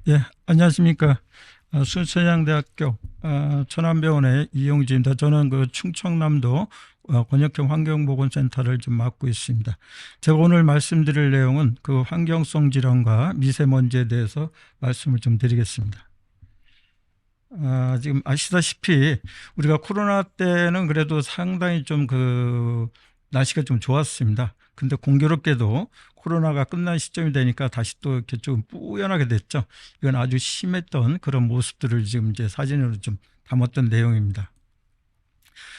예, 안녕하십니까. 순천향대학교 천안병원의 이용진입니다. 저는 그 충청남도 권역형 환경보건센터를 좀 맡고 있습니다. 제가 오늘 말씀드릴 내용은 그 환경성 질환과 미세먼지에 대해서 말씀을 좀 드리겠습니다. 지금 아시다시피 우리가 코로나 때는 그래도 상당히 좀 날씨가 좀 좋았습니다. 근데 공교롭게도 코로나가 끝난 시점이 되니까 다시 또 이렇게 좀 뿌연하게 됐죠. 이건 아주 심했던 그런 모습들을 지금 이제 사진으로 좀 담았던 내용입니다.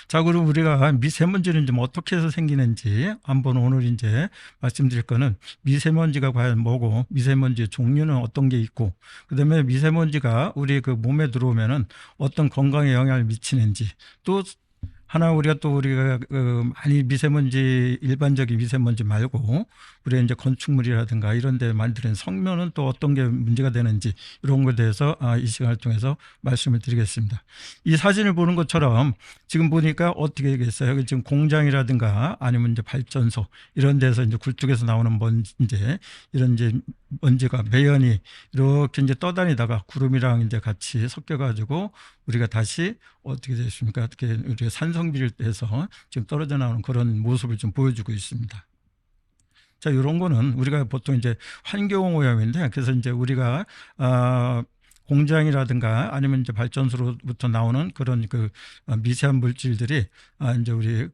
자, 그럼 우리가 미세먼지는 좀 어떻게 해서 생기는지 한번 오늘 이제 말씀드릴 거는 미세먼지가 과연 뭐고, 미세먼지의 종류는 어떤 게 있고, 그 다음에 미세먼지가 우리 그 몸에 들어오면은 어떤 건강에 영향을 미치는지, 또 우리가 많이 미세먼지, 일반적인 미세먼지 말고 우리가 이제 건축물이라든가 이런 데 만드는 성면은 또 어떤 게 문제가 되는지 이런 것에 대해서 이 시간을 통해서 말씀을 드리겠습니다. 이 사진을 보는 것처럼 지금 보니까 어떻게 되겠어요? 지금 공장이라든가 아니면 이제 발전소 이런 데서 이제 굴뚝에서 나오는 먼지, 이런 이제 먼지가 매연이 이렇게 이제 떠다니다가 구름이랑 이제 같이 섞여가지고 우리가 다시 어떻게 됐습니까? 어떻게 우리가 산성비를 떼서 지금 떨어져 나오는 그런 모습을 좀 보여주고 있습니다. 자, 이런 거는 우리가 보통 이제 환경 오염인데, 그래서 이제 우리가 공장이라든가 아니면 이제 발전소로부터 나오는 그런 미세한 물질들이 이제 우리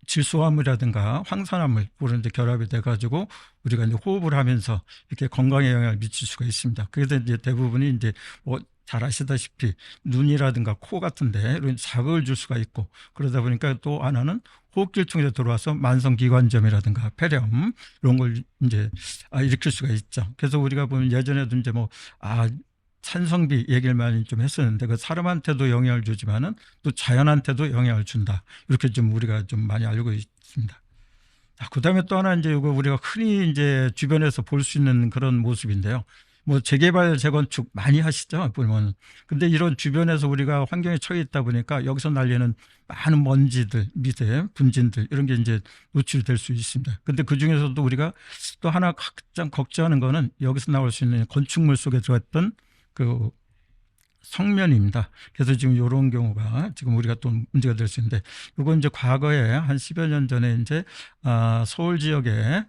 질소화물이라든가 황산화물 그런 데 결합이 돼가지고 우리가 이제 호흡을 하면서 이렇게 건강에 영향을 미칠 수가 있습니다. 그래서 이제 대부분이 이제 잘 아시다시피 눈이라든가 코 같은데 이런 자극을 줄 수가 있고, 그러다 보니까 또 하나는 호흡기를 통해서 들어와서 만성기관점이라든가 폐렴 이런 걸 이제 일으킬 수가 있죠. 그래서 우리가 보면 예전에도 이제 산성비 얘기를 많이 좀 했었는데 그 사람한테도 영향을 주지만은 또 자연한테도 영향을 준다. 이렇게 좀 우리가 좀 많이 알고 있습니다. 그 다음에 또 하나 이제 이거 우리가 흔히 이제 주변에서 볼 수 있는 그런 모습인데요. 재개발, 재건축 많이 하시죠, 보면. 근데 이런 주변에서 우리가 환경에 처해 있다 보니까 여기서 날리는 많은 먼지들, 미세, 분진들, 이런 게 이제 노출될 수 있습니다. 근데 그 중에서도 우리가 또 하나 가장 걱정하는 거는 여기서 나올 수 있는 건축물 속에 들어갔던 성면입니다. 그래서 지금 이런 경우가 지금 우리가 또 문제가 될 수 있는데, 이건 이제 과거에 한 10여 년 전에 이제 서울 지역에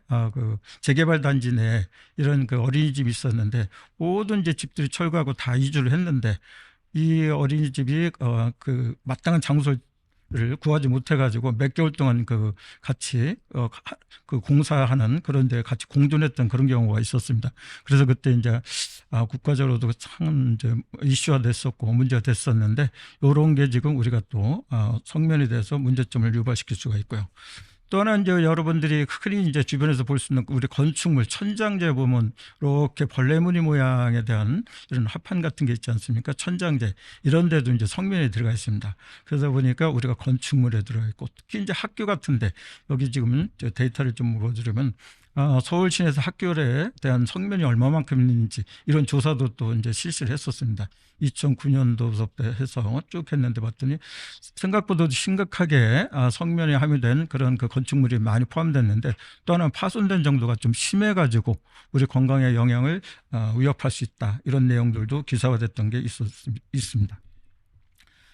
재개발 단지 내에 이런 어린이집이 있었는데, 모든 이제 집들이 철거하고 다 이주를 했는데, 이 어린이집이 마땅한 장소를 구하지 못해가지고 몇 개월 동안 같이 공사하는 그런 데 같이 공존했던 그런 경우가 있었습니다. 그래서 그때 이제 국가적으로도 참 이제 이슈화 됐었고 문제가 됐었는데, 이런 게 지금 우리가 또 성면에 대해서 문제점을 유발시킬 수가 있고요. 또 하나 이제 여러분들이 흔히 이제 주변에서 볼 수 있는 우리 건축물 천장재 보면 이렇게 벌레무늬 모양에 대한 이런 합판 같은 게 있지 않습니까? 천장재 이런 데도 이제 성면에 들어가 있습니다. 그러다 보니까 우리가 건축물에 들어가 있고, 특히 이제 학교 같은데 여기 지금 데이터를 좀 보여드리면 서울 시내에서 학교에 대한 성면이 얼마만큼 있는지 이런 조사도 또 이제 실시를 했었습니다. 2009년도부터 해서 쭉 했는데 봤더니 생각보다 심각하게 성면에 함유된 그런 건축물이 많이 포함됐는데, 또 하나는 파손된 정도가 좀 심해가지고 우리 건강에 영향을 위협할 수 있다. 이런 내용들도 기사화됐던 게 있습니다.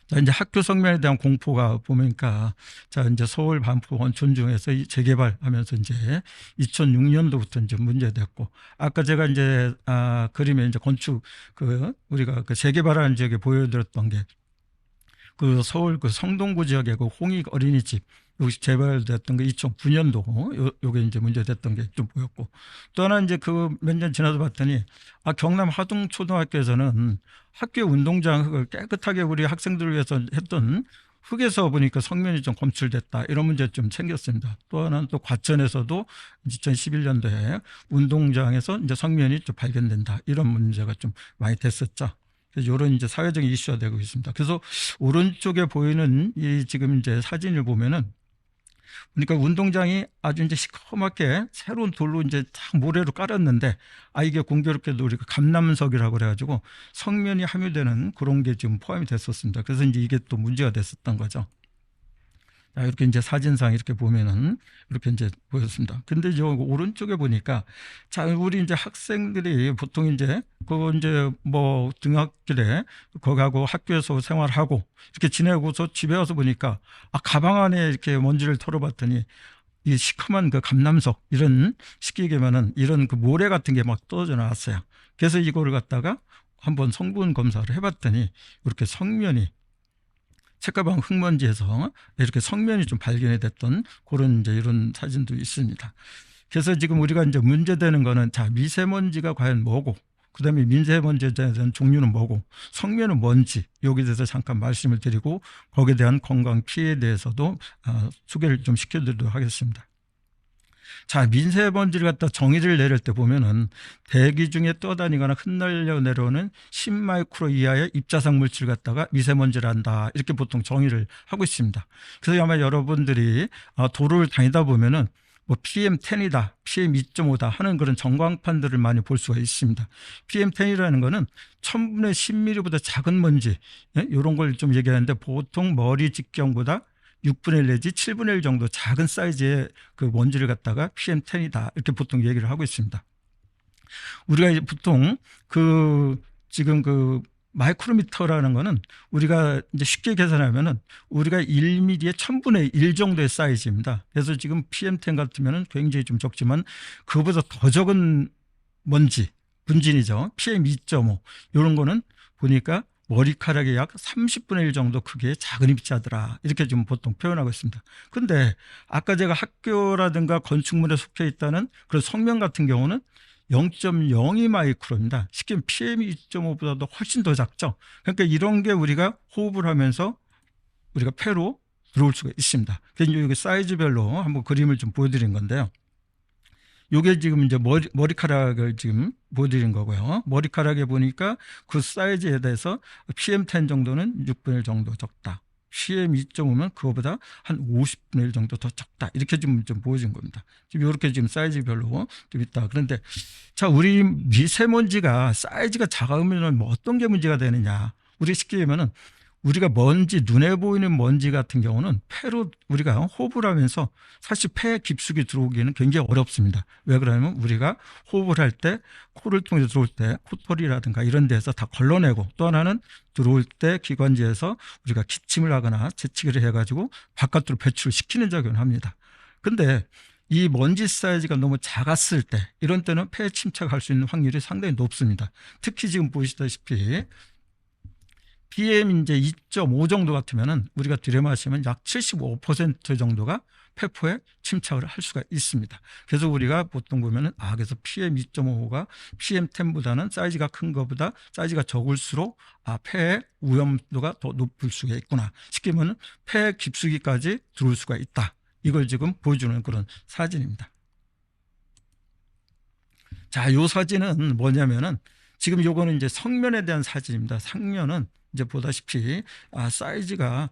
자, 이제 학교 성면에 대한 공포가 보니까, 자, 이제 서울 반포 원촌 중에서 재개발하면서 이제 2006년도부터 이제 문제됐고, 아까 제가 이제 그림에 이제 건축 우리가 재개발하는 지역에 보여드렸던 게 서울 성동구 지역의 홍익 어린이집 여기 재발됐던 게 2009년도 요게 이제 문제됐던 게 좀 보였고, 또 하나 이제 몇 년 지나서 봤더니 경남 하동초등학교에서는 학교 운동장 흙을 깨끗하게 우리 학생들을 위해서 했던 흙에서 보니까 성면이 좀 검출됐다, 이런 문제 좀 생겼습니다. 또 하나는 또 과천에서도 2011년도에 운동장에서 이제 성면이 좀 발견된다, 이런 문제가 좀 많이 됐었죠. 그래서 이런 이제 사회적인 이슈가 되고 있습니다. 그래서 오른쪽에 보이는 이 지금 이제 사진을 보면은, 그러니까 운동장이 아주 이제 시커멓게 새로운 돌로 이제 딱 모래로 깔았는데, 이게 공교롭게도 우리가 감남석이라고 그래가지고 성면이 함유되는 그런 게 지금 포함이 됐었습니다. 그래서 이제 이게 또 문제가 됐었던 거죠. 자, 이렇게 이제 사진상 이렇게 보면은 이렇게 이제 보였습니다. 근데 저 오른쪽에 보니까 자, 우리 이제 학생들이 보통 이제 그거 이제 뭐 등학길에 거기하고 학교에서 생활하고 이렇게 지내고서 집에 와서 보니까 가방 안에 이렇게 먼지를 털어봤더니 이 시커먼 그 감남석 이런 쉽게 얘기하면은 이런 그 모래 같은 게 막 떨어져 나왔어요. 그래서 이거를 갖다가 한번 성분 검사를 해봤더니 이렇게 성면이 책가방 흙먼지에서 이렇게 성면이 좀 발견이 됐던 그런 이제 이런 사진도 있습니다. 그래서 지금 우리가 이제 문제되는 거는 자, 미세먼지가 과연 뭐고, 그 다음에 미세먼지에 대한 종류는 뭐고, 성면은 뭔지, 여기에 대해서 잠깐 말씀을 드리고, 거기에 대한 건강 피해에 대해서도 소개를 좀 시켜드리도록 하겠습니다. 자, 미세먼지를 갖다 정의를 내릴 때 보면은 대기 중에 떠다니거나 흩날려 내려오는 10마이크로 이하의 입자상 물질 갖다가 미세먼지란다. 이렇게 보통 정의를 하고 있습니다. 그래서 아마 여러분들이 도로를 다니다 보면은 뭐 PM10이다, PM2.5다 하는 그런 전광판들을 많이 볼 수가 있습니다. PM10이라는 거는 1000분의 10mm보다 작은 먼지, 이런 걸 좀 얘기하는데 보통 머리 직경보다 6분의 1 내지 7분의 1 정도 작은 사이즈의 그 먼지를 갖다가 PM10이다. 이렇게 보통 얘기를 하고 있습니다. 우리가 보통 지금 마이크로미터라는 거는 우리가 이제 쉽게 계산하면은 우리가 1mm의 1000분의 1 정도의 사이즈입니다. 그래서 지금 PM10 같으면은 굉장히 좀 적지만 그거보다 더 적은 먼지, 분진이죠. PM2.5 이런 거는 보니까 머리카락의 약 30분의 1 정도 크기의 작은 입자더라. 이렇게 좀 보통 표현하고 있습니다. 근데 아까 제가 학교라든가 건축물에 속해 있다는 그런 성면 같은 경우는 0.02 마이크로입니다. 쉽게 PM2.5보다도 훨씬 더 작죠. 그러니까 이런 게 우리가 호흡을 하면서 우리가 폐로 들어올 수가 있습니다. 그래서 여기 사이즈별로 한번 그림을 좀 보여드린 건데요. 요게 지금 이제 머리카락을 지금 보여드린 거고요. 머리카락에 보니까 그 사이즈에 대해서 PM10 정도는 6분의 1 정도 적다. PM2.5면 그거보다 한 50분의 1 정도 더 적다. 이렇게 좀 보여준 겁니다. 지금 이렇게 지금 사이즈별로 좀 있다. 그런데 자, 우리 미세먼지가 사이즈가 작으면 뭐 어떤 게 문제가 되느냐. 우리 쉽게 얘기하면은 우리가 먼지, 눈에 보이는 먼지 같은 경우는 폐로 우리가 호흡을 하면서 사실 폐 깊숙이 들어오기는 굉장히 어렵습니다. 왜 그러냐면 우리가 호흡을 할 때 코를 통해서 들어올 때 코털이라든가 이런 데서 다 걸러내고, 또 하나는 들어올 때 기관지에서 우리가 기침을 하거나 재채기를 해가지고 바깥으로 배출을 시키는 작용을 합니다. 근데 이 먼지 사이즈가 너무 작았을 때, 이런 때는 폐에 침착할 수 있는 확률이 상당히 높습니다. 특히 지금 보시다시피 PM 이제 2.5 정도 같으면은 우리가 들이마시면 약 75% 정도가 폐포에 침착을 할 수가 있습니다. 그래서 우리가 보통 보면은 그래서 PM 2.5가 PM 10보다는 사이즈가 큰 것보다 사이즈가 적을수록 폐의 위험도가 더 높을 수가 있구나. 쉽게 말하면 폐 깊숙이까지 들어올 수가 있다. 이걸 지금 보여주는 그런 사진입니다. 자, 요 사진은 뭐냐면은 지금 요거는 이제 성면에 대한 사진입니다. 상면은 이제 보다시피 사이즈가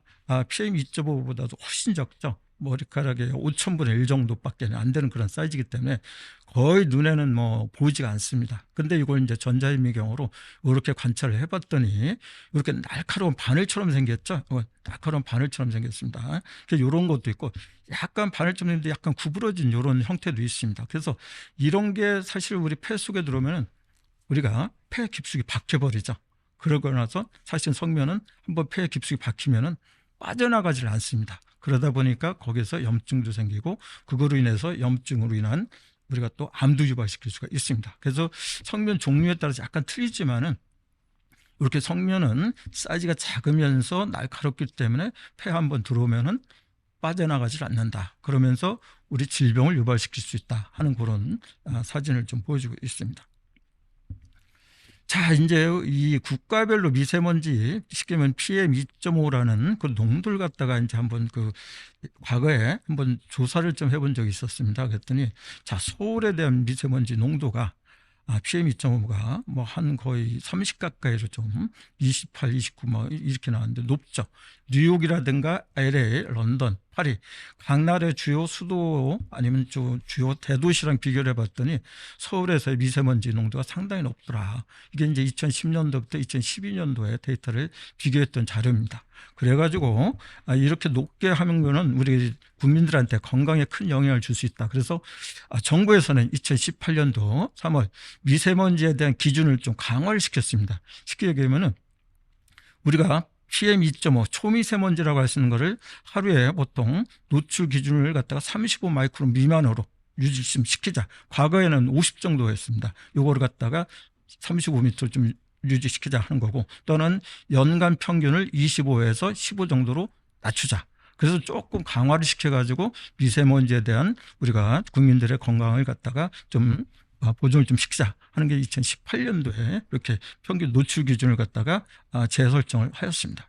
PM 2.5보다도 훨씬 적죠. 머리카락의 5,000분의 1 정도밖에 안 되는 그런 사이즈이기 때문에 거의 눈에는 뭐 보이지가 않습니다. 근데 이걸 이제 전자현미경으로 이렇게 관찰을 해봤더니 이렇게 날카로운 바늘처럼 생겼죠. 날카로운 바늘처럼 생겼습니다. 그래서 이런 것도 있고 약간 바늘처럼 생겼는데 약간 구부러진 이런 형태도 있습니다. 그래서 이런 게 사실 우리 폐 속에 들어오면 우리가 폐 깊숙이 박혀버리죠. 그러고 나서 사실 성면은 한번 폐에 깊숙이 박히면은 빠져나가질 않습니다. 그러다 보니까 거기서 염증도 생기고 그거로 인해서 염증으로 인한 우리가 또 암도 유발시킬 수가 있습니다. 그래서 성면 종류에 따라서 약간 틀리지만은 이렇게 성면은 사이즈가 작으면서 날카롭기 때문에 폐에 한번 들어오면은 빠져나가질 않는다. 그러면서 우리 질병을 유발시킬 수 있다 하는 그런 사진을 좀 보여주고 있습니다. 자, 이제 이 국가별로 미세먼지, 쉽게 말하면 PM2.5라는 그 농도를 갖다가 이제 한번 과거에 한번 조사를 좀 해본 적이 있었습니다. 그랬더니 자, 서울에 대한 미세먼지 농도가 PM2.5가 뭐 한 거의 30 가까이로 좀 28, 29 뭐 이렇게 나왔는데 높죠. 뉴욕이라든가 LA, 런던, 파리 각 나라의 주요 수도 아니면 주요 대도시랑 비교를 해봤더니 서울에서의 미세먼지 농도가 상당히 높더라. 이게 이제 2010년도부터 2012년도에 데이터를 비교했던 자료입니다. 그래가지고 이렇게 높게 하면은 우리 국민들한테 건강에 큰 영향을 줄 수 있다. 그래서 정부에서는 2018년도 3월 미세먼지에 대한 기준을 좀 강화를 시켰습니다. 쉽게 얘기하면은 우리가 PM2.5 초미세먼지라고 할 수 있는 거를 하루에 보통 노출 기준을 갖다가 35 마이크론 미만으로 유지 좀 시키자. 과거에는 50 정도였습니다. 요거를 갖다가 35m 좀 유지시키자 하는 거고, 또는 연간 평균을 25에서 15 정도로 낮추자. 그래서 조금 강화를 시켜가지고 미세먼지에 대한 우리가 국민들의 건강을 갖다가 좀 보존을 좀 시키자 하는 게 2018년도에 이렇게 평균 노출 기준을 갖다가 재설정을 하였습니다.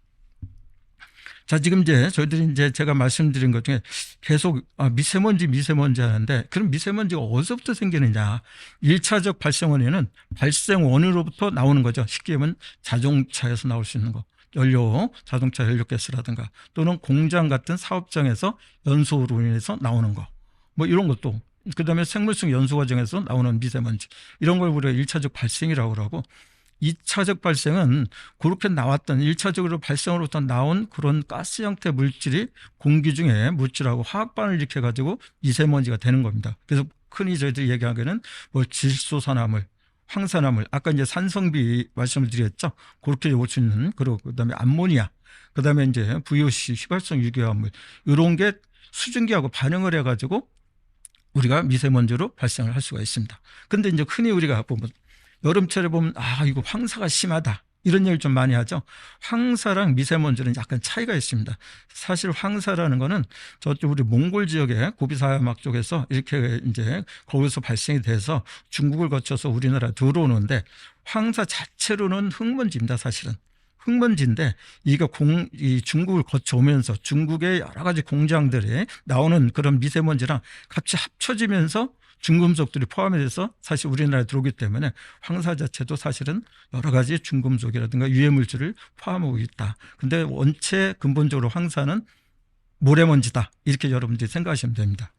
자, 지금 이제 저희들이 이제 제가 말씀드린 것 중에 계속 미세먼지 하는데, 그럼 미세먼지가 어디서부터 생기느냐? 1차적 발생 원인은 발생 원으로부터 나오는 거죠. 쉽게 얘기하면 자동차에서 나올 수 있는 거. 자동차 연료가스라든가, 또는 공장 같은 사업장에서 연소로 인해서 나오는 거. 뭐 이런 것도. 그다음에 생물성 연소 과정에서 나오는 미세먼지. 이런 걸 우리가 1차적 발생이라고 그러고, 2차적 발생은 그렇게 나왔던 1차적으로 발생으로부터 나온 그런 가스 형태 물질이 공기 중에 물질하고 화학반을 일으켜가지고 미세먼지가 되는 겁니다. 그래서 흔히 저희들이 얘기하기에는 뭐 질소산화물, 황산화물, 아까 이제 산성비 말씀을 드렸죠. 그렇게 올 수 있는, 그리고 그다음에 암모니아, 그다음에 이제 VOC, 휘발성 유기화합물, 이런 게 수증기하고 반응을 해가지고 우리가 미세먼지로 발생을 할 수가 있습니다. 근데 이제 흔히 우리가 보면 여름철에 보면 이거 황사가 심하다, 이런 얘기를 좀 많이 하죠. 황사랑 미세먼지는 약간 차이가 있습니다. 사실 황사라는 거는 저쪽 우리 몽골 지역의 고비사막 쪽에서 이렇게 이제 거기서 발생이 돼서 중국을 거쳐서 우리나라 들어오는데, 황사 자체로는 흙먼지입니다. 사실은 흙먼지인데, 이 중국을 거쳐오면서 중국의 여러 가지 공장들에 나오는 그런 미세먼지랑 같이 합쳐지면서 중금속들이 포함이 돼서 사실 우리나라에 들어오기 때문에 황사 자체도 사실은 여러 가지 중금속이라든가 유해물질을 포함하고 있다. 근데 원체 근본적으로 황사는 모래먼지다, 이렇게 여러분들이 생각하시면 됩니다.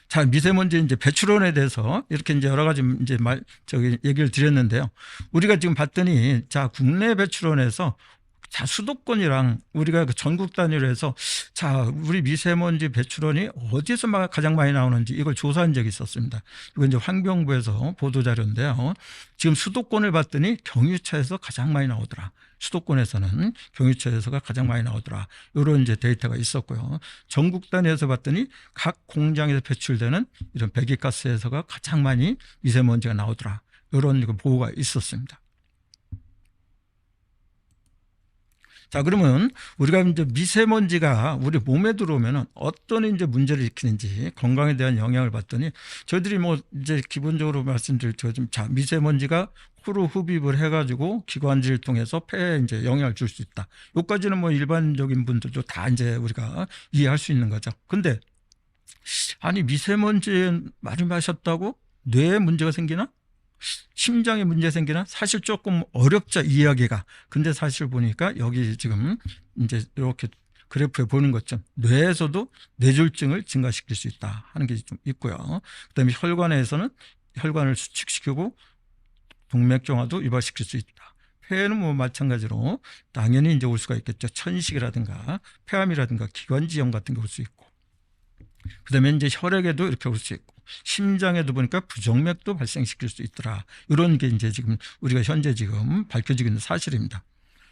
자, 미세먼지 이제 배출원에 대해서 이렇게 이제 여러 가지 이제 얘기를 드렸는데요. 우리가 지금 봤더니, 자, 국내 배출원에서 자, 수도권이랑 우리가 그 전국 단위로 해서, 자, 우리 미세먼지 배출원이 어디서 가장 많이 나오는지 이걸 조사한 적이 있었습니다. 이건 이제 환경부에서 보도자료인데요. 지금 수도권을 봤더니 경유차에서 가장 많이 나오더라. 수도권에서는 경유차에서가 가장 많이 나오더라. 이런 이제 데이터가 있었고요. 전국 단위에서 봤더니 각 공장에서 배출되는 이런 배기가스에서가 가장 많이 미세먼지가 나오더라. 이런 보고가 있었습니다. 자, 그러면 우리가 이제 미세먼지가 우리 몸에 들어오면 어떤 이제 문제를 일으키는지, 건강에 대한 영향을 봤더니, 저희들이 뭐 이제 기본적으로 말씀드릴 때, 자, 미세먼지가 코로 흡입을 해가지고 기관지를 통해서 폐에 이제 영향을 줄 수 있다. 여기까지는 뭐 일반적인 분들도 다 이제 우리가 이해할 수 있는 거죠. 근데 아니, 미세먼지 많이 마셨다고 뇌에 문제가 생기나? 심장에 문제 생기나? 사실 조금 어렵죠, 이해하기가. 근데 사실 보니까 여기 지금 이제 이렇게 그래프에 보는 것처럼 뇌에서도 뇌졸중을 증가시킬 수 있다 하는 게 좀 있고요. 그다음에 혈관에서는 혈관을 수축시키고 동맥경화도 유발시킬 수 있다. 폐에는 뭐 마찬가지로 당연히 이제 올 수가 있겠죠. 천식이라든가 폐암이라든가 기관지염 같은 게 올 수 있고, 그다음에 이제 혈액에도 이렇게 올 수 있고, 심장에도 보니까 부정맥도 발생시킬 수 있더라. 이런 게 이제 지금 우리가 현재 지금 밝혀지고 있는 사실입니다.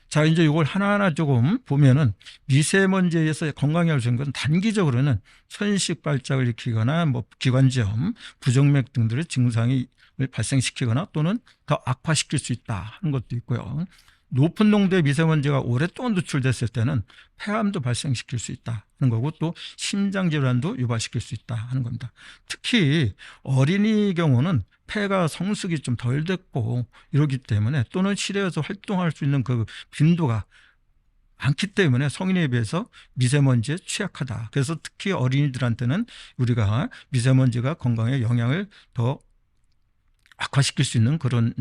자, 이제 이걸 하나하나 조금 보면은, 미세먼지에 의해서 건강에 올 수 있는 건 단기적으로는 천식 발작을 일으키거나 뭐 기관지염, 부정맥 등들의 증상이 발생시키거나 또는 더 악화시킬 수 있다 하는 것도 있고요. 높은 농도의 미세먼지가 오랫동안 노출됐을 때는 폐암도 발생시킬 수 있다 하는 거고, 또 심장질환도 유발시킬 수 있다 하는 겁니다. 특히 어린이 경우는 폐가 성숙이 좀 덜 됐고 이러기 때문에, 또는 실내에서 활동할 수 있는 그 빈도가 많기 때문에 성인에 비해서 미세먼지에 취약하다. 그래서 특히 어린이들한테는 우리가 미세먼지가 건강에 영향을 더 악화시킬 수 있는 그런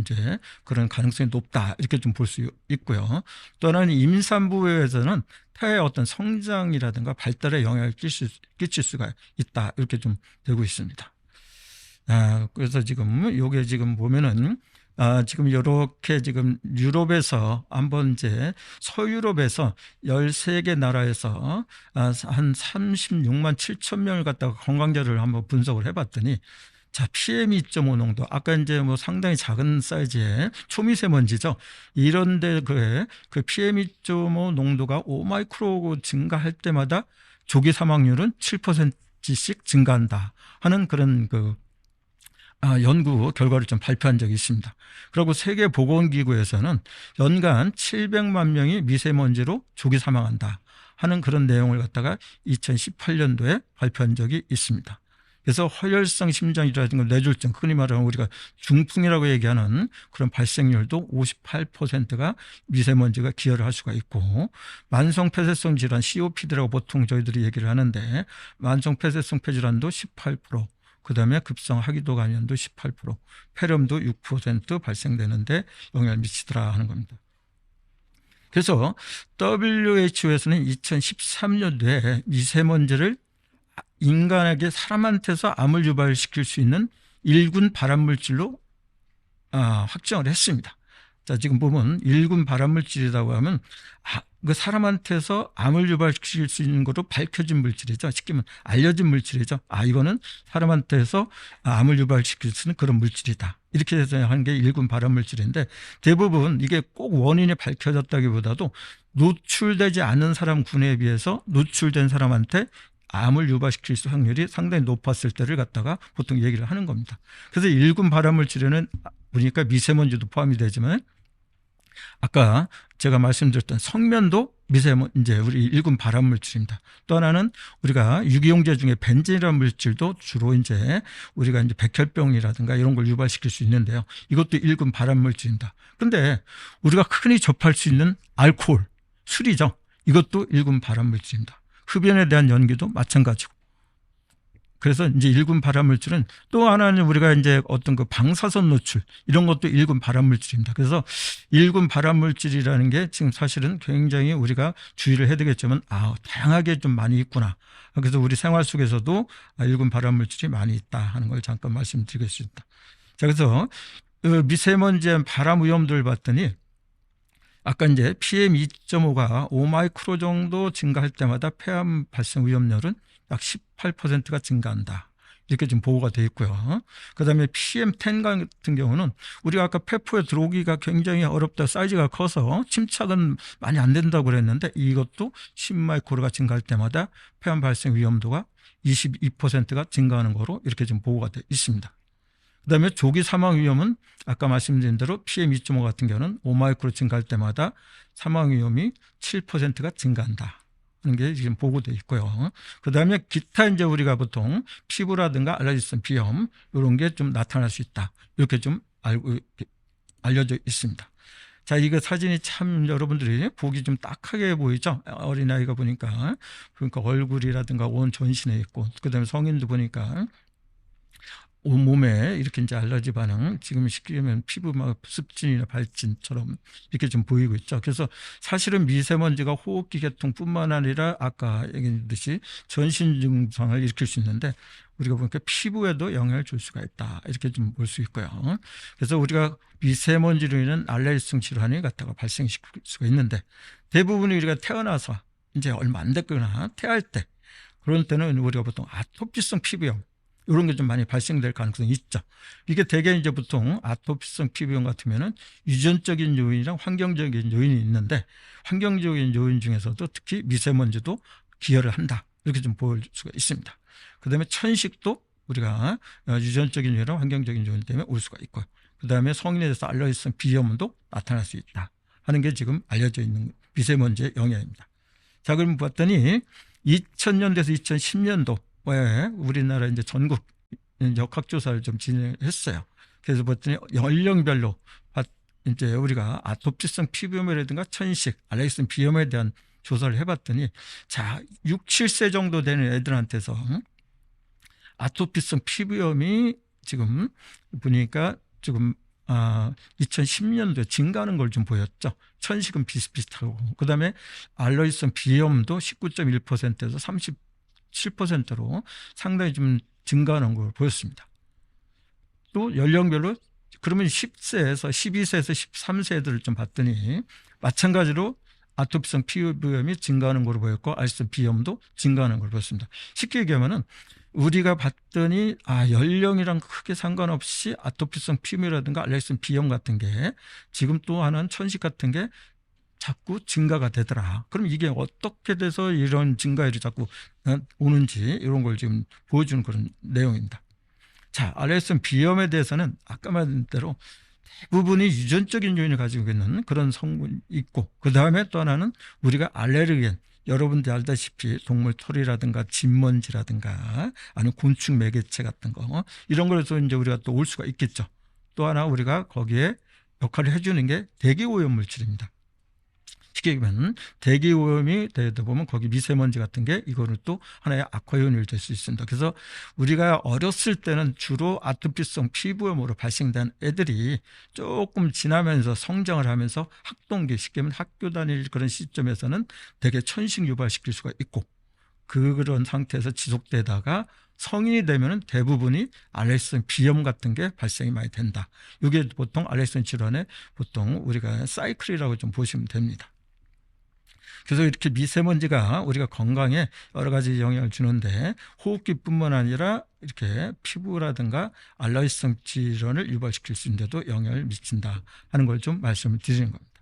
그런 가능성이 높다, 이렇게 좀 볼 수 있고요. 또는 임산부에서는 태아의 어떤 성장이라든가 발달에 영향을 끼칠 수가 있다, 이렇게 좀 되고 있습니다. 그래서 지금 요게 지금 보면은 지금 이렇게 지금 유럽에서 한번 이제 서유럽에서 13개 나라에서 한 36만 7천 명을 갖다가 건강자를 한번 분석을 해봤더니 자, PM2.5 농도. 아까 이제 뭐 상당히 작은 사이즈의 초미세먼지죠. 이런데 그 PM2.5 농도가 5마이크로 증가할 때마다 조기 사망률은 7%씩 증가한다 하는 그런 연구 결과를 좀 발표한 적이 있습니다. 그리고 세계보건기구에서는 연간 700만 명이 미세먼지로 조기 사망한다 하는 그런 내용을 갖다가 2018년도에 발표한 적이 있습니다. 그래서 허혈성 심장이라든가 뇌졸중, 흔히 말하면 우리가 중풍이라고 얘기하는 그런 발생률도 58%가 미세먼지가 기여를 할 수가 있고, 만성폐쇄성 질환 COPD라고 보통 저희들이 얘기를 하는데 만성폐쇄성 폐질환도 18%, 그다음에 급성 하기도 감염도 18%, 폐렴도 6% 발생되는데 영향을 미치더라 하는 겁니다. 그래서 WHO에서는 2013년도에 미세먼지를 인간에게 사람한테서 암을 유발시킬 수 있는 1군 발암물질로 확정을 했습니다. 자, 지금 보면 1군 발암물질이라고 하면 그 사람한테서 암을 유발시킬 수 있는 거로 밝혀진 물질이죠. 쉽게 말하면 알려진 물질이죠. 이거는 사람한테서 암을 유발시킬 수 있는 그런 물질이다. 이렇게 해서 하는 게 1군 발암물질인데, 대부분 이게 꼭 원인이 밝혀졌다기보다도 노출되지 않은 사람 군에 비해서 노출된 사람한테 암을 유발시킬 수 확률이 상당히 높았을 때를 갖다가 보통 얘기를 하는 겁니다. 그래서 1군 발암물질에는 보니까 미세먼지도 포함이 되지만 아까 제가 말씀드렸던 성면도 미세먼지, 우리 1군 발암물질입니다. 또 하나는 우리가 유기용제 중에 벤젠이라는 물질도 주로 이제 우리가 이제 백혈병이라든가 이런 걸 유발시킬 수 있는데요. 이것도 1군 발암물질입니다. 근데 우리가 흔히 접할 수 있는 알코올, 술이죠. 이것도 1군 발암물질입니다. 흡연에 대한 연기도 마찬가지고. 그래서 이제 1군 발암물질은 또 하나는 우리가 이제 어떤 그 방사선 노출 이런 것도 1군 발암물질입니다. 그래서 1군 발암물질이라는 게 지금 사실은 굉장히 우리가 주의를 해야 되겠지만 다양하게 좀 많이 있구나. 그래서 우리 생활 속에서도 1군 발암물질이 많이 있다 하는 걸 잠깐 말씀드리겠습니다. 자, 그래서 미세먼지의 발암 위험도를 봤더니 아까 이제 PM2.5가 5마이크로 정도 증가할 때마다 폐암 발생 위험률은 약 18%가 증가한다. 이렇게 지금 보고가 되어 있고요. 그 다음에 PM10 같은 경우는 우리가 아까 폐포에 들어오기가 굉장히 어렵다. 사이즈가 커서 침착은 많이 안 된다고 그랬는데 이것도 10마이크로가 증가할 때마다 폐암 발생 위험도가 22%가 증가하는 거로 이렇게 지금 보고가 되어 있습니다. 그다음에 조기 사망 위험은 아까 말씀드린 대로 PM2.5 같은 경우는 5마이크로 증가할 때마다 사망 위험이 7%가 증가한다 하는 게 지금 보고되어 있고요. 그다음에 기타 이제 우리가 보통 피부라든가 알레르기성 비염 이런 게 좀 나타날 수 있다. 이렇게 좀 알려져 있습니다. 자, 이거 사진이 참 여러분들이 보기 좀 딱하게 보이죠? 어린아이가 보니까. 그러니까 얼굴이라든가 온 전신에 있고, 그다음에 성인도 보니까 온몸에 이렇게 이제 알러지 반응, 지금 시키면 피부 막 습진이나 발진처럼 이렇게 좀 보이고 있죠. 그래서 사실은 미세먼지가 호흡기 계통뿐만 아니라 아까 얘기했듯이 전신 증상을 일으킬 수 있는데 우리가 보니까 피부에도 영향을 줄 수가 있다. 이렇게 좀 볼 수 있고요. 그래서 우리가 미세먼지로 인한 알레르기성 질환이 갖다가 발생시킬 수가 있는데 대부분이 우리가 태어나서 이제 얼마 안 됐거나 태할 때 그런 때는 우리가 보통 아토피성 피부염 이런 게 좀 많이 발생될 가능성이 있죠. 이게 대개 이제 보통 아토피성 피부염 같으면은 유전적인 요인이랑 환경적인 요인이 있는데 환경적인 요인 중에서도 특히 미세먼지도 기여를 한다. 이렇게 좀 볼 수가 있습니다. 그다음에 천식도 우리가 유전적인 요인이랑 환경적인 요인 때문에 올 수가 있고요. 그다음에 성인에 대해서 알레르기성 비염도 나타날 수 있다 하는 게 지금 알려져 있는 미세먼지의 영향입니다. 자, 그럼 봤더니 2000년대에서 2010년도 우리나라 이제 전국 역학조사를 좀 진행했어요. 그래서 봤더니 연령별로 이제 우리가 아토피성 피부염이라든가 천식, 알레르기성 비염에 대한 조사를 해봤더니 자, 6, 7세 정도 되는 애들한테서 아토피성 피부염이 지금 보니까 지금 2010년도에 증가하는 걸 좀 보였죠. 천식은 비슷비슷하고 그다음에 알레르기성 비염도 19.1%에서 37%로 상당히 좀 증가하는 걸 보였습니다. 또 연령별로 그러면 10세에서 12세에서 13세 애들을 좀 봤더니 마찬가지로 아토피성 피부염이 증가하는 걸로 보였고 알레르기성 비염도 증가하는 걸로 보였습니다. 쉽게 얘기하면은 우리가 봤더니 연령이랑 크게 상관없이 아토피성 피부염이라든가 알레르기성 비염 같은 게 지금 또 하나는 천식 같은 게 자꾸 증가가 되더라. 그럼 이게 어떻게 돼서 이런 증가율이 자꾸 오는지 이런 걸 지금 보여주는 그런 내용입니다. 자, 알레르기성 비염에 대해서는 아까 말한 대로 대부분이 유전적인 요인을 가지고 있는 그런 성분이 있고, 그 다음에 또 하나는 우리가 알레르겐, 여러분들 알다시피 동물 털이라든가 진먼지라든가 아니면 곤충 매개체 같은 거 이런 거에서 이제 우리가 또 올 수가 있겠죠. 또 하나 우리가 거기에 역할을 해주는 게 대기오염 물질입니다. 쉽게 얘기하면 대기오염이 되다 보면 거기 미세먼지 같은 게 이거를 또 하나의 악화 요인이 될 수 있습니다. 그래서 우리가 어렸을 때는 주로 아토피성 피부염으로 발생된 애들이 조금 지나면서 성장을 하면서 학동기, 쉽게 하면 학교 다닐 그런 시점에서는 되게 천식 유발시킬 수가 있고, 그런 상태에서 지속되다가 성인이 되면 대부분이 알레르기성 비염 같은 게 발생이 많이 된다. 이게 보통 알레르기성 질환의 보통 우리가 사이클이라고 좀 보시면 됩니다. 그래서 이렇게 미세먼지가 우리가 건강에 여러 가지 영향을 주는데 호흡기뿐만 아니라 이렇게 피부라든가 알레르기성 질환을 유발시킬 수 있는데도 영향을 미친다 하는 걸 좀 말씀을 드리는 겁니다.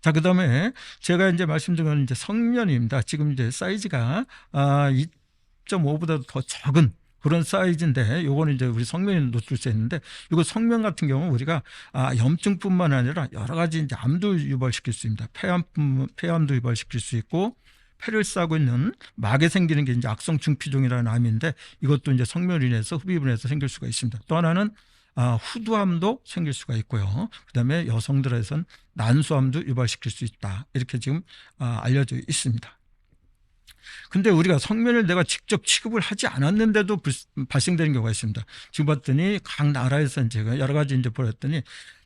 자, 그 다음에 제가 이제 말씀드린 건 이제 성면입니다. 지금 이제 사이즈가 2.5보다도 더 적은 그런 사이즈인데, 요거는 이제 우리 성면이 노출돼 있는데, 이거 성면 같은 경우는 우리가 염증뿐만 아니라 여러 가지 이제 암도 유발시킬 수 있습니다. 폐암도 유발시킬 수 있고, 폐를 싸고 있는 막에 생기는 게 이제 악성 중피종이라는 암인데, 이것도 이제 성면으로 인해서 흡입을 해서 생길 수가 있습니다. 또 하나는 후두암도 생길 수가 있고요. 그다음에 여성들에선 난소암도 유발시킬 수 있다. 이렇게 지금 알려져 있습니다. 근데 우리가 성면을 내가 직접 취급을 하지 않았는데도 발생되는 경우가 있습니다. 지금 봤더니 각 나라에서 제가 여러 가지 이제 보였더니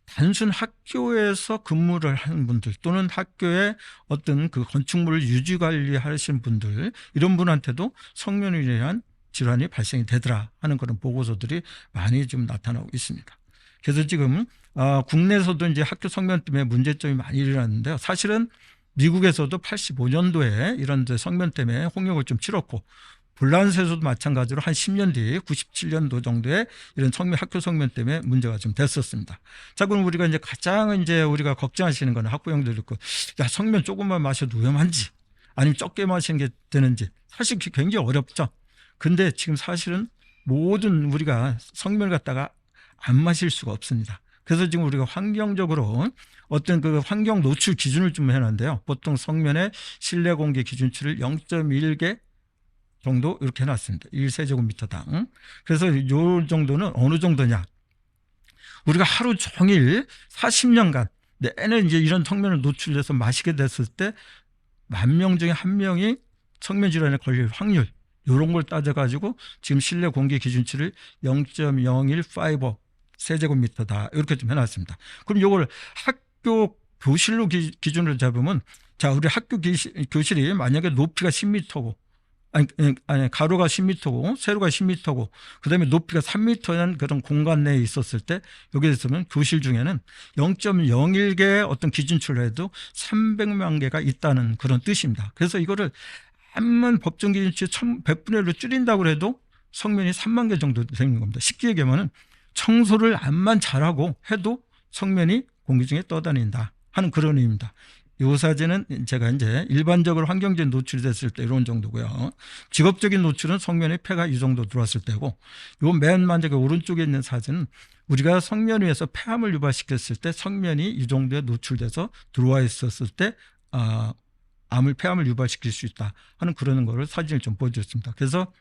단순 학교에서 근무를 하는 분들 또는 학교에 어떤 그 건축물을 유지 관리하시는 분들, 이런 분한테도 성면에 의한 질환이 발생이 되더라 하는 그런 보고서들이 많이 지금 나타나고 있습니다. 그래서 지금 국내에서도 이제 학교 성면 때문에 문제점이 많이 일어났는데요. 사실은 미국에서도 85년도에 이런 성면 때문에 홍역을 좀 치렀고, 폴란드에서도 마찬가지로 한 10년 뒤 97년도 정도에 이런 학교 성면 때문에 문제가 좀 됐었습니다. 자, 그럼 우리가 이제 가장 이제 우리가 걱정하시는 건 학부형들 있고, 야, 성면 조금만 마셔도 위험한지 아니면 적게 마시는 게 되는지, 사실 굉장히 어렵죠. 근데 지금 사실은 모든 우리가 성면을 갖다가 안 마실 수가 없습니다. 그래서 지금 우리가 환경적으로 어떤 그 환경 노출 기준을 좀 해놨는데요. 보통 성면의 실내 공기 기준치를 0.1개 정도 이렇게 해놨습니다. 1세제곱미터당. 그래서 이 정도는 어느 정도냐. 우리가 하루 종일 40년간 내내 이제 이런 성면을 노출해서 마시게 됐을 때 10,000명 중에 1명이 성면 질환에 걸릴 확률, 이런 걸 따져가지고 지금 실내 공기 기준치를 0.015 세제곱미터다 이렇게 좀 해놨습니다. 그럼 이걸 학교 교실로 기준으로 잡으면, 자, 우리 학교 교실이 만약에 높이가 10m고 아니 가로가 10m고 세로가 10m고 그다음에 높이가 3m인 그런 공간 내에 있었을 때, 여기에 있으면 교실 중에는 0.01개의 어떤 기준치로 해도 300만 개가 있다는 그런 뜻입니다. 그래서 이거를 암만 법정 기준치 100분의 1로 줄인다고 해도 성면이 3만 개 정도 되는 겁니다. 쉽게 얘기하면 청소를 암만 잘하고 해도 성면이 공기 중에 떠다닌다 하는 그런 의미입니다. 이 사진은 제가 이제 일반적으로 환경적인 노출이 됐을 때 이런 정도고요. 직업적인 노출은 성면에 폐가 이 정도 들어왔을 때고, 요 맨 만약에 오른쪽에 있는 사진은 우리가 성면 위에서 폐암을 유발시켰을 때 성면이 이 정도에 노출돼서 들어와 있었을 때 폐암을 유발시킬 수 있다 하는 그런 거를 사진을 좀 보여줬습니다. 그래서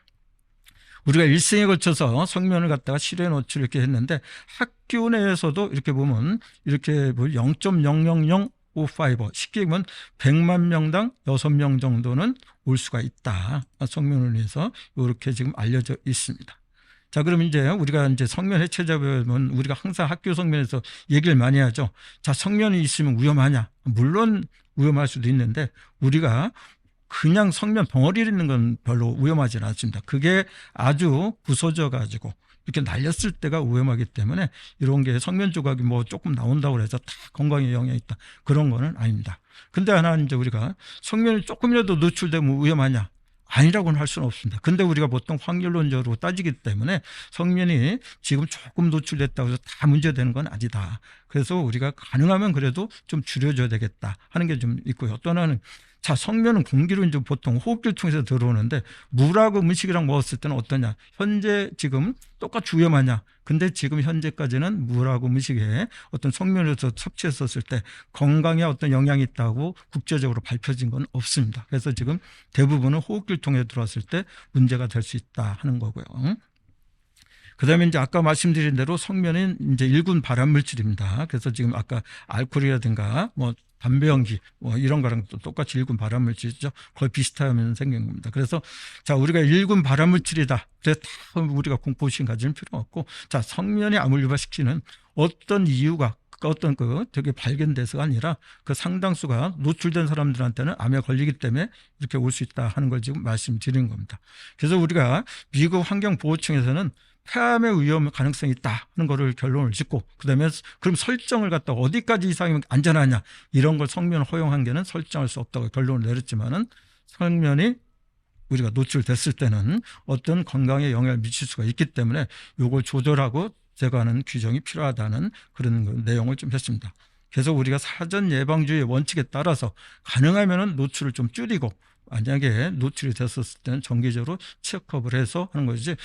우리가 일생에 걸쳐서 성면을 갖다가 실외 노출 이렇게 했는데, 학교 내에서도 이렇게 보면 이렇게 0.00055, 쉽게 보면 100만 명당 6명 정도는 올 수가 있다. 성면을 위해서 이렇게 지금 알려져 있습니다. 자, 그럼 이제 우리가 이제 성면 해체자 보면 우리가 항상 학교 성면에서 얘기를 많이 하죠. 자, 성면이 있으면 위험하냐? 물론 위험할 수도 있는데, 우리가 그냥 성면 덩어리를 있는 건 별로 위험하지는 않습니다. 그게 아주 부서져 가지고 이렇게 날렸을 때가 위험하기 때문에 이런 게 성면 조각이 뭐 조금 나온다고 해서 다 건강에 영향이 있다. 그런 거는 아닙니다. 근데 하나 이제 우리가 성면이 조금이라도 노출되면 위험하냐? 아니라고는 할 수는 없습니다. 근데 우리가 보통 확률론적으로 따지기 때문에 성면이 지금 조금 노출됐다고 해서 다 문제되는 건 아니다. 그래서 우리가 가능하면 그래도 좀 줄여줘야 되겠다 하는 게 좀 있고요. 또 하나는 자, 성면은 공기로 이제 보통 호흡기를 통해서 들어오는데 물하고 음식이랑 먹었을 때는 어떠냐? 현재 지금 똑같이 위험하냐? 근데 지금 현재까지는 물하고 음식에 어떤 성면에서 섭취했었을 때 건강에 어떤 영향이 있다고 국제적으로 밝혀진 건 없습니다. 그래서 지금 대부분은 호흡기를 통해 들어왔을 때 문제가 될 수 있다 하는 거고요. 그다음에 이제 아까 말씀드린 대로 성면은 이제 일군 발암 물질입니다. 그래서 지금 아까 알코올이라든가 뭐 담배 연기 뭐 이런 거랑 또 똑같이 일군 발암 물질이죠. 거의 비슷하면 생긴 겁니다. 그래서 자, 우리가 일군 발암 물질이다. 그래서 다 우리가 공포심 가질 필요 없고, 자, 성면에 암을 유발시키는 어떤 이유가 어떤 되게 발견돼서가 아니라 그 상당수가 노출된 사람들한테는 암에 걸리기 때문에 이렇게 올 수 있다 하는 걸 지금 말씀드리는 겁니다. 그래서 우리가 미국 환경보호청에서는 폐암의 위험 가능성이 있다 하는 거를 결론을 짓고, 그다음에 그럼 설정을 갖다가 어디까지 이상이면 안전하냐 이런 걸 성면을 허용한 게는 설정할 수 없다고 결론을 내렸지만은 성면이 우리가 노출됐을 때는 어떤 건강에 영향을 미칠 수가 있기 때문에 이걸 조절하고 제거하는 규정이 필요하다는 그런 내용을 좀 했습니다. 그래서 우리가 사전 예방주의 원칙에 따라서 가능하면은 노출을 좀 줄이고, 만약에 노출이 됐었을 때는 정기적으로 체크업을 해서 하는 거지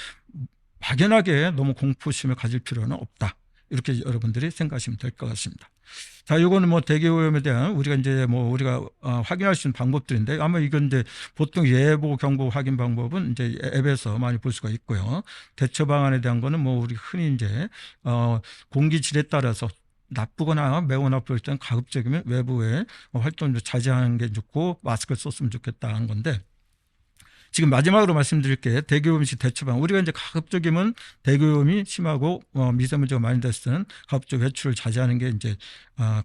막연하게 너무 공포심을 가질 필요는 없다. 이렇게 여러분들이 생각하시면 될 것 같습니다. 자, 이거는 뭐 대기오염에 대한 우리가 이제 뭐 우리가 확인할 수 있는 방법들인데, 아마 이건 이제 보통 예보 경보 확인 방법은 이제 앱에서 많이 볼 수가 있고요. 대처 방안에 대한 거는 뭐 우리 흔히 이제 공기질에 따라서 나쁘거나 매우 나쁠 때는 가급적이면 외부에 활동을 자제하는 게 좋고 마스크를 썼으면 좋겠다 하는 건데, 지금 마지막으로 말씀드릴 게 대기오염 시 대처방. 우리가 이제 가급적이면 대기오염이 심하고 미세먼지가 많이 됐을 때는 가급적 외출을 자제하는 게 이제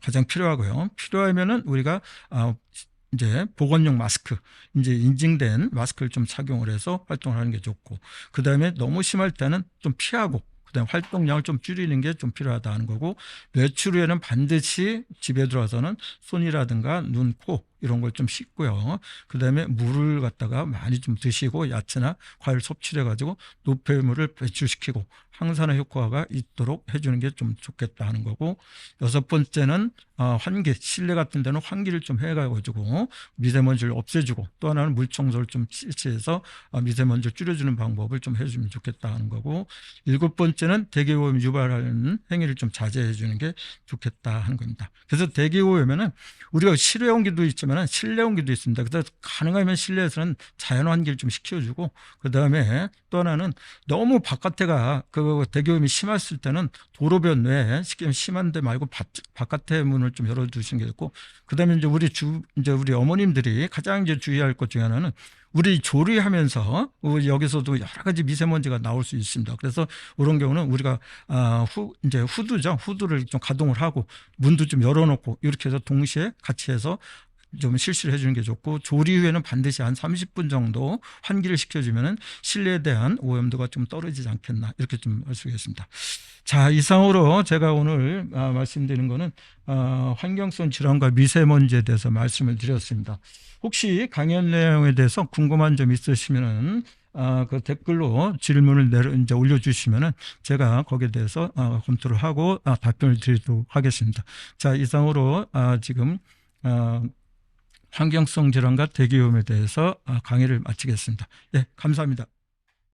가장 필요하고요. 필요하면은 우리가 이제 보건용 마스크, 이제 인증된 마스크를 좀 착용을 해서 활동을 하는 게 좋고, 그 다음에 너무 심할 때는 좀 피하고, 그다음 활동량을 좀 줄이는 게 좀 필요하다는 거고, 외출 후에는 반드시 집에 들어와서는 손이라든가 눈, 코 이런 걸 좀 씻고요. 그다음에 물을 갖다가 많이 좀 드시고 야채나 과일 섭취를 해가지고 노폐물을 배출시키고 항산화 효과가 있도록 해주는 게 좀 좋겠다 하는 거고, 여섯 번째는 환기, 실내 같은 데는 환기를 좀 해가지고 미세먼지를 없애주고, 또 하나는 물 청소를 좀 실시해서 미세먼지를 줄여주는 방법을 좀 해주면 좋겠다 하는 거고, 일곱 번째는 대기오염 유발하는 행위를 좀 자제해 주는 게 좋겠다 하는 겁니다. 그래서 대기오염에는 우리가 실외 온기도 있지만 실내 온기도 있습니다. 그래서 가능하면 실내에서는 자연 환기를 좀 시켜주고, 그 다음에 또 하나는 너무 바깥에가 그 대기오염이 심했을 때는 도로변 외에 심한 데 말고 바깥에 문을 좀 열어두시는 게 좋고, 그 다음에 이제 우리 어머님들이 가장 이제 주의할 것 중에 하나는 우리 조리하면서 여기서도 여러 가지 미세먼지가 나올 수 있습니다. 그래서 그런 경우는 우리가 이제 후드를 좀 가동을 하고 문도 좀 열어놓고 이렇게 해서 동시에 같이 해서 좀 실시를 해주는 게 좋고, 조리 후에는 반드시 한 30분 정도 환기를 시켜주면은 실내에 대한 오염도가 좀 떨어지지 않겠나 이렇게 좀 할 수 있겠습니다. 자, 이상으로 제가 오늘 말씀드리는 거는 환경성 질환과 미세먼지에 대해서 말씀을 드렸습니다. 혹시 강연 내용에 대해서 궁금한 점 있으시면은 그 댓글로 질문을 이제 올려주시면은 제가 거기에 대해서 검토를 하고 답변을 드리도록 하겠습니다. 자, 이상으로 지금 환경성 질환과 대기오염에 대해서 강의를 마치겠습니다. 예, 감사합니다.